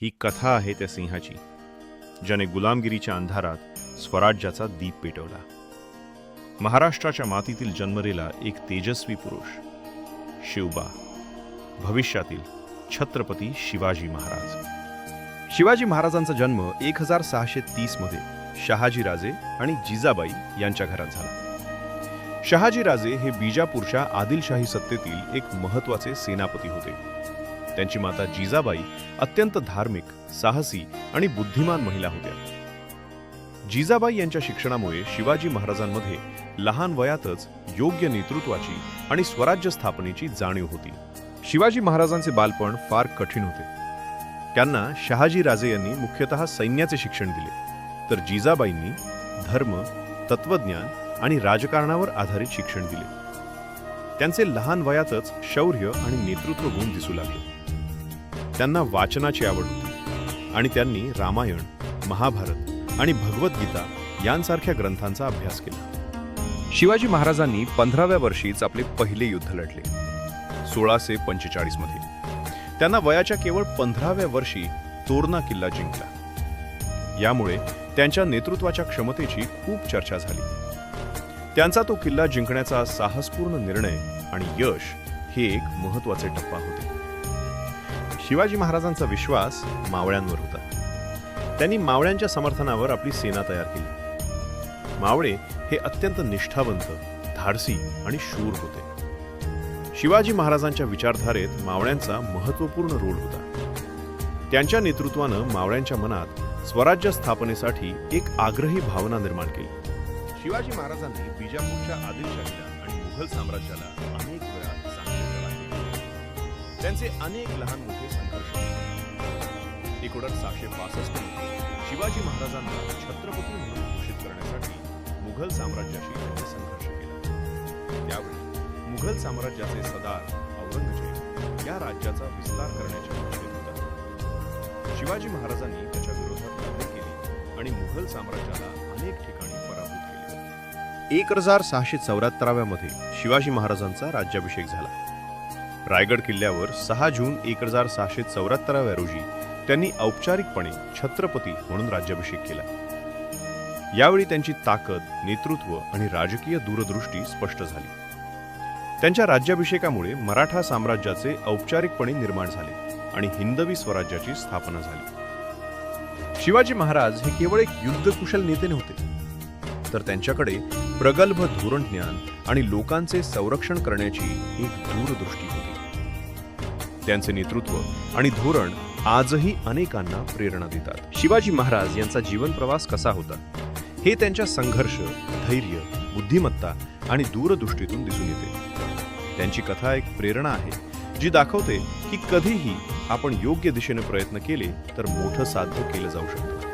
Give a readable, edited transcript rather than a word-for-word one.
ही कथा आहे त्या सिंहाची, ज्याने गुलामगिरीच्या अंधारात स्वराज्याचा दीप पेटवला. महाराष्ट्राच्या मातीतील जन्मलेला एक तेजस्वी पुरुष, शिवबा, भविष्यातील छत्रपती शिवाजी महाराज. शिवाजी महाराजांचा जन्म 1630 मध्ये शहाजीराजे आणि जिजाबाई यांच्या घरात झाला. शहाजीराजे हे बिजापूरच्या आदिलशाही सत्तेतील एक महत्त्वाचे सेनापती होते. त्यांची माता जिजाबाई अत्यंत धार्मिक, साहसी आणि बुद्धिमान महिला होत्या. जिजाबाई यांच्या शिक्षणामुळे शिवाजी महाराजांमध्ये लहान वयातच योग्य नेतृत्वाची आणि स्वराज्य स्थापनेची जाणीव होती. शिवाजी महाराजांचे बालपण फार कठीण होते. त्यांना शहाजीराजे यांनी मुख्यतः सैन्याचे शिक्षण दिले, तर जिजाबाईंनी धर्म, तत्वज्ञान आणि राजकारणावर आधारित शिक्षण दिले. त्यांचे लहान वयातच शौर्य आणि नेतृत्व गुण दिसू लागले. त्यांना वाचनाची आवड होती आणि त्यांनी रामायण, महाभारत आणि भगवद्गीता यांसारख्या ग्रंथांचा अभ्यास केला. शिवाजी महाराजांनी 15व्या वर्षीच आपले पहिले युद्ध लढले, 1645 मध्ये. त्यांना वयाच्या केवळ 15व्या वर्षी तोरणा किल्ला जिंकला. यामुळे त्यांच्या नेतृत्वाच्या क्षमतेची खूप चर्चा झाली. त्यांचा तो किल्ला जिंकण्याचा साहसपूर्ण निर्णय आणि यश हे एक महत्त्वाचे टप्पा होते. शिवाजी महाराजांचा विश्वास मावळ्यांवर होता. त्यांनी मावळ्यांच्या समर्थनावर आपली सेना तयार केली. मावळे हे अत्यंत निष्ठावंत, धाडसी आणि शूर होते. शिवाजी महाराजांच्या विचारधारेत मावळ्यांचा महत्त्वपूर्ण रोल होता. त्यांच्या नेतृत्वानं मावळ्यांच्या मनात स्वराज्य स्थापनेसाठी एक आग्रही भावना निर्माण केली. शिवाजी महाराजांनी बिजापूरच्या आदिलशाहीला आणि मुघल साम्राज्याला अनेक वेळा चांगले लढले. त्यांचे अनेक लहान मोठे संघर्ष होते. 1665 मध्ये शिवाजी महाराजांना छत्रपती म्हणून घोषित करण्यासाठी मुघल साम्राज्याशी त्यांनी संघर्ष केला. त्यावेळी मुघल साम्राज्याचे सरदार औरंगजेब या राज्याचा विस्तार करण्याच्या इच्छेत होता. शिवाजी महाराजांनी त्याच्या विरोधात लढाई केली आणि मुघल साम्राज्याला अनेक ठिकाणी पराभूत केले. 1674 मध्ये शिवाजी महाराजांचा राज्याभिषेक झाला. रायगड किल्ल्यावर 6 जून 1674 रोजी त्यांनी औपचारिकपणे छत्रपती म्हणून राज्याभिषेक केला. यावेळी त्यांची ताकद, नेतृत्व आणि राजकीय दूरदृष्टी स्पष्ट झाली. त्यांच्या राज्याभिषेकामुळे मराठा साम्राज्याचे औपचारिकपणे निर्माण झाले आणि हिंदवी स्वराज्याची स्थापना झाली. शिवाजी महाराज हे केवळ एक युद्धकुशल नेते नव्हते, तर त्यांच्याकडे प्रगल्भ धोरणज्ञान आणि लोकांचे संरक्षण करण्याची एक दूरदृष्टी होती. त्यांचे नेतृत्व आणि धोरण आजही अनेकांना प्रेरणा देतात. शिवाजी महाराज यांचा जीवन प्रवास कसा होता हे त्यांच्या संघर्ष, धैर्य, बुद्धिमत्ता आणि दूरदृष्टीतून दिसून येते. त्यांची कथा एक प्रेरणा आहे, जी दाखवते की कधीही आपण योग्य दिशेने प्रयत्न केले तर मोठं साध्य केलं जाऊ शकतं.